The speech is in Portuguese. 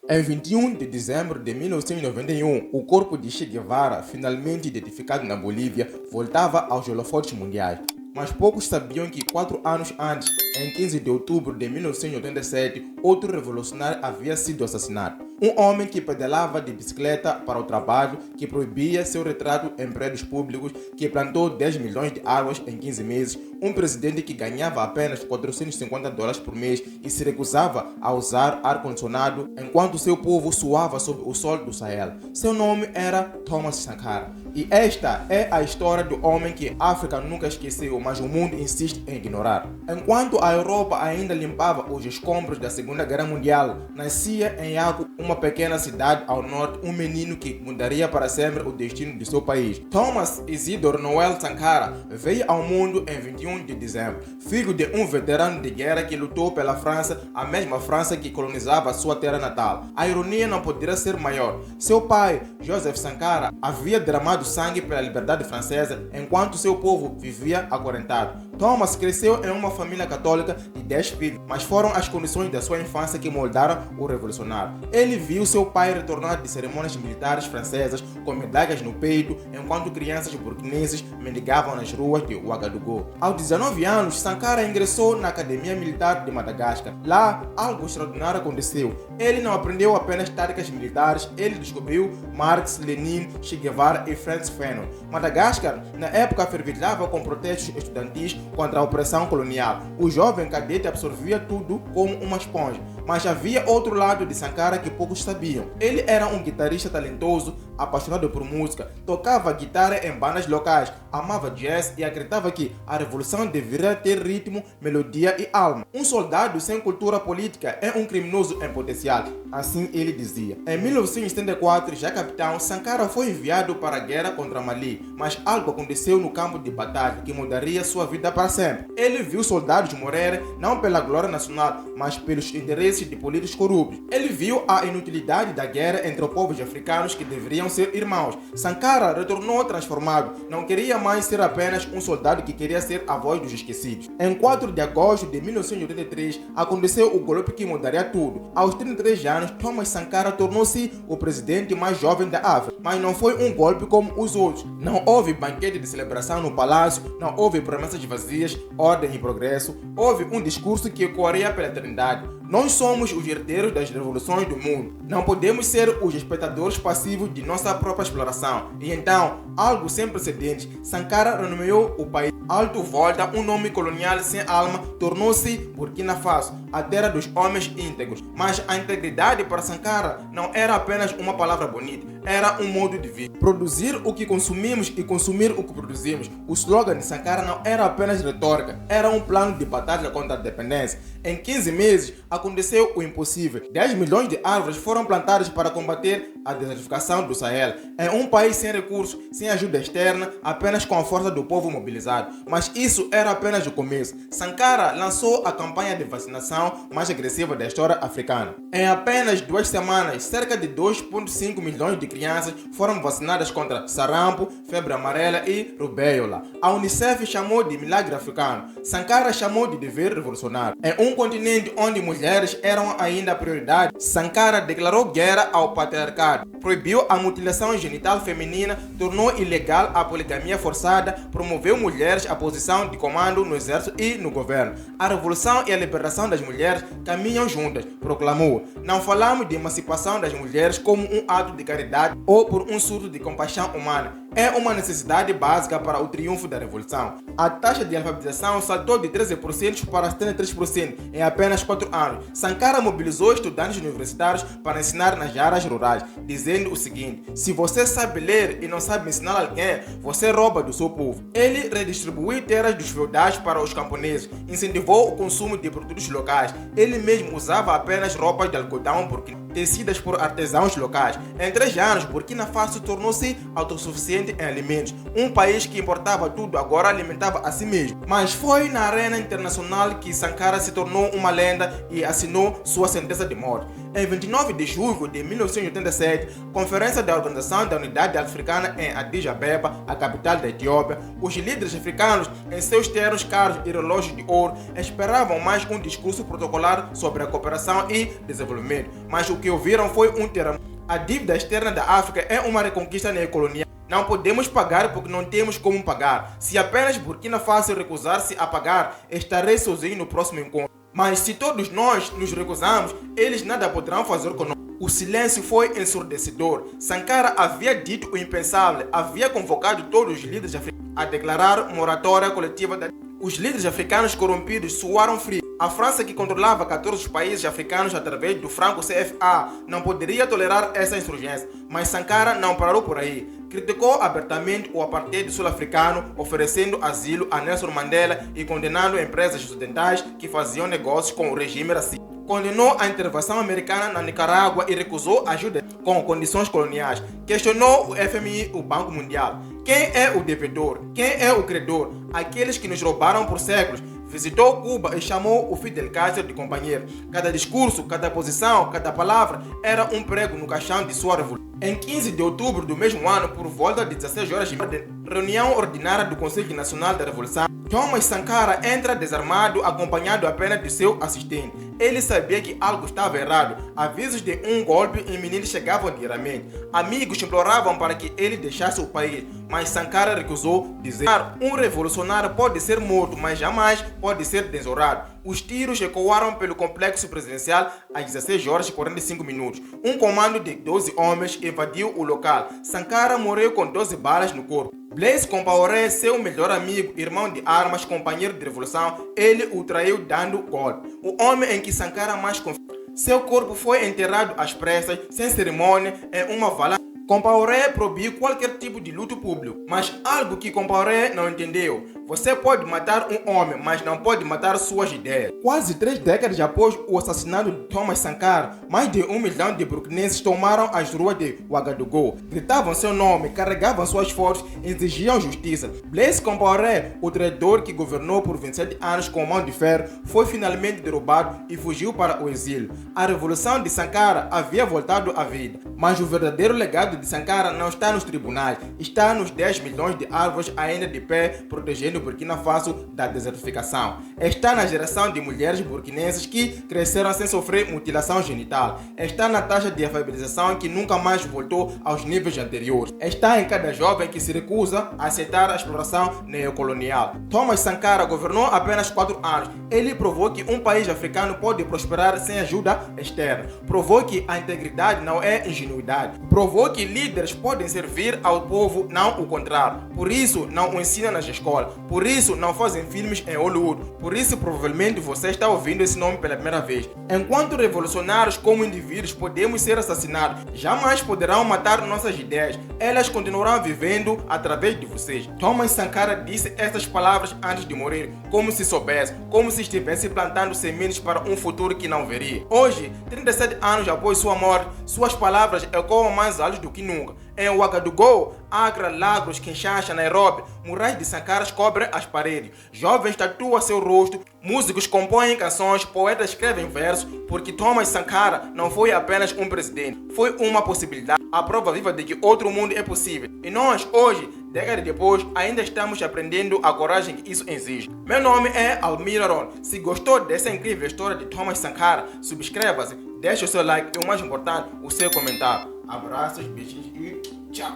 Em 21 de dezembro de 1991, o corpo de Che Guevara, finalmente identificado na Bolívia, voltava aos holofotes mundiais. Mas poucos sabiam que 4 anos antes, em 15 de outubro de 1987, outro revolucionário havia sido assassinado. Um homem que pedalava de bicicleta para o trabalho, que proibia seu retrato em prédios públicos, que plantou 10 milhões de árvores em 15 meses, um presidente que ganhava apenas $450 por mês e se recusava a usar ar-condicionado enquanto seu povo suava sob o sol do Sahel. Seu nome era Thomas Sankara. E esta é a história do homem que a África nunca esqueceu, mas o mundo insiste em ignorar. Enquanto a Europa ainda limpava os escombros da Segunda Guerra Mundial, nascia em Yaku, uma pequena cidade ao norte, um menino que mudaria para sempre o destino de seu país. Thomas Isidore Noel Sankara veio ao mundo em 21 de dezembro, filho de um veterano de guerra que lutou pela França, a mesma França que colonizava sua terra natal. A ironia não poderia ser maior. Seu pai, Joseph Sankara, havia derramado sangue pela liberdade francesa enquanto seu povo vivia acorrentado. Thomas cresceu em uma família católica de 10 filhos, mas foram as condições da sua infância que moldaram o revolucionário. Ele viu seu pai retornar de cerimônias militares francesas com medalhas no peito, enquanto crianças burkineses mendigavam nas ruas de Ouagadougou. Aos 19 anos, Sankara ingressou na Academia Militar de Madagascar. Lá, algo extraordinário aconteceu. Ele não aprendeu apenas táticas militares, ele descobriu Marx, Lenin, Che Guevara e Frantz Fanon. Madagascar, na época, fervilhava com protestos estudantis contra a opressão colonial. O jovem cadete absorvia tudo como uma esponja. Mas havia outro lado de Sankara que poucos sabiam. Ele era um guitarrista talentoso, apaixonado por música, tocava guitarra em bandas locais, amava jazz e acreditava que a revolução deveria ter ritmo, melodia e alma. Um soldado sem cultura política é um criminoso em potencial, assim ele dizia. Em 1974, já capitão, Sankara foi enviado para a guerra contra Mali, mas algo aconteceu no campo de batalha que mudaria sua vida para sempre. Ele viu soldados morrer não pela glória nacional, mas pelos interesses de políticos corruptos. Ele viu a inutilidade da guerra entre os povos africanos que deveriam ser irmãos. Sankara retornou transformado. Não queria mais ser apenas um soldado que queria ser a voz dos esquecidos. Em 4 de agosto de 1983, aconteceu o golpe que mudaria tudo. Aos 33 anos, Thomas Sankara tornou-se o presidente mais jovem da África. Mas não foi um golpe como os outros. Não houve banquete de celebração no palácio, não houve promessas vazias, ordem e progresso. Houve um discurso que ecoaria pela eternidade. Nós somos os herdeiros das revoluções do mundo. Não podemos ser os espectadores passivos de nossa própria exploração. E então, algo sem precedentes, Sankara renomeou o país. Alto Volta, um nome colonial sem alma, tornou-se Burkina Faso, a terra dos homens íntegros. Mas a integridade para Sankara não era apenas uma palavra bonita, era um modo de vida. Produzir o que consumimos e consumir o que produzimos. O slogan de Sankara não era apenas retórica, era um plano de batalha contra a dependência. Em 15 meses, aconteceu o impossível. 10 milhões de árvores foram plantadas para combater a desertificação do Sahel. Em um país sem recursos, sem ajuda externa, apenas com a força do povo mobilizado. Mas isso era apenas o começo. Sankara lançou a campanha de vacinação mais agressiva da história africana. Em apenas 2 semanas, cerca de 2,5 milhões de crianças foram vacinadas contra sarampo, febre amarela e rubéola. A Unicef chamou de milagre africano. Sankara chamou de dever revolucionário. Em um continente onde mulheres eram ainda a prioridade, Sankara declarou guerra ao patriarcado, proibiu a mutilação genital feminina, tornou ilegal a poligamia forçada, promoveu mulheres à posição de comando no exército e no governo. A revolução e a liberação das mulheres caminham juntas, proclamou. Não falamos de emancipação das mulheres como um ato de caridade ou por um surto de compaixão humana. É uma necessidade básica para o triunfo da revolução. A taxa de alfabetização saltou de 13% para 73% em apenas 4 anos. Sankara mobilizou estudantes universitários para ensinar nas áreas rurais, dizendo o seguinte: se você sabe ler e não sabe ensinar alguém, você rouba do seu povo. Ele redistribuiu terras dos feudais para os camponeses, incentivou o consumo de produtos locais. Ele mesmo usava apenas roupas de algodão tecidas por artesãos locais. Em 3 anos, Burkina Faso tornou-se autossuficiente em alimentos. Um país que importava tudo agora alimentava a si mesmo. Mas foi na arena internacional que Sankara se tornou uma lenda e assinou sua sentença de morte. Em 29 de julho de 1987, Conferência da Organização da Unidade Africana em Addis Abeba, a capital da Etiópia, os líderes africanos, em seus ternos caros e relógios de ouro, esperavam mais um discurso protocolar sobre a cooperação e desenvolvimento, mas o que ouviram foi um termo. A dívida externa da África é uma reconquista neocolonial. Não podemos pagar porque não temos como pagar. Se apenas Burkina Faso recusar-se a pagar, estarei sozinho no próximo encontro. Mas se todos nós nos recusamos, eles nada poderão fazer conosco. O silêncio foi ensurdecedor. Sankara havia dito o impensável, havia convocado todos os líderes africanos a declarar moratória coletiva da... Os líderes africanos corrompidos suaram frio. A França, que controlava 14 países africanos através do franco CFA, não poderia tolerar essa insurgência, mas Sankara não parou por aí. Criticou abertamente o apartheid sul-africano, oferecendo asilo a Nelson Mandela e condenando empresas ocidentais que faziam negócios com o regime racista. Condenou a intervenção americana na Nicarágua e recusou ajuda com condições coloniais. Questionou o FMI, o Banco Mundial. Quem é o devedor? Quem é o credor? Aqueles que nos roubaram por séculos. Visitou Cuba e chamou o Fidel Castro de companheiro. Cada discurso, cada posição, cada palavra era um prego no caixão de sua revolução. Em 15 de outubro do mesmo ano, por volta de 16 horas, reunião ordinária do Conselho Nacional da Revolução, Thomas Sankara entra desarmado, acompanhado apenas de seu assistente. Ele sabia que algo estava errado. Avisos de um golpe iminente chegavam diariamente. Amigos imploravam para que ele deixasse o país, mas Sankara recusou, dizendo: um revolucionário pode ser morto, mas jamais pode ser desonrado. Os tiros ecoaram pelo complexo presidencial às 16 horas e 45 minutos. Um comando de 12 homens invadiu o local. Sankara morreu com 12 balas no corpo. Blaise Compaoré, seu melhor amigo, irmão de armas, companheiro de revolução, ele o traiu dando golpe. O homem em que Sankara mais confiava. Seu corpo foi enterrado às pressas, sem cerimônia, em uma vala. Compaoré proibiu qualquer tipo de luto público, mas algo que Compaoré não entendeu: você pode matar um homem, mas não pode matar suas ideias. Quase 3 décadas após o assassinato de Thomas Sankara, mais de 1 milhão de burkinenses tomaram as ruas de Ouagadougou, gritavam seu nome, carregavam suas fotos e exigiam justiça. Blaise Compaoré, o traidor que governou por 27 anos com mão de ferro, foi finalmente derrubado e fugiu para o exílio. A revolução de Sankara havia voltado à vida, mas o verdadeiro legado de Sankara não está nos tribunais, está nos 10 milhões de árvores ainda de pé protegendo Burkina Faso da desertificação. Está na geração de mulheres burkinenses que cresceram sem sofrer mutilação genital. Está na taxa de alfabetização que nunca mais voltou aos níveis anteriores. Está em cada jovem que se recusa a aceitar a exploração neocolonial. Thomas Sankara governou apenas 4 anos. Ele provou que um país africano pode prosperar sem ajuda externa. Provou que a integridade não é ingenuidade. Provou que líderes podem servir ao povo, não o contrário. Por isso, não o ensina nas escolas. Por isso, não fazem filmes em Hollywood. Por isso, provavelmente, você está ouvindo esse nome pela primeira vez. Enquanto revolucionários como indivíduos podemos ser assassinados, jamais poderão matar nossas ideias. Elas continuarão vivendo através de vocês. Thomas Sankara disse essas palavras antes de morrer, como se soubesse, como se estivesse plantando sementes para um futuro que não veria. Hoje, 37 anos após sua morte, suas palavras ecoam mais alto do que nunca. Em Ouagadougou, Accra, Lagos, Kinshasa, Nairobi, murais de Sankara cobrem as paredes. Jovens tatuam seu rosto, músicos compõem canções, poetas escrevem versos, porque Thomas Sankara não foi apenas um presidente, foi uma possibilidade, a prova viva de que outro mundo é possível. E nós, hoje, décadas depois, ainda estamos aprendendo a coragem que isso exige. Meu nome é Almir Aron. Se gostou dessa incrível história de Thomas Sankara, subscreva-se, deixe o seu like e, o mais importante, o seu comentário. Abraços, beijinhos e tchau!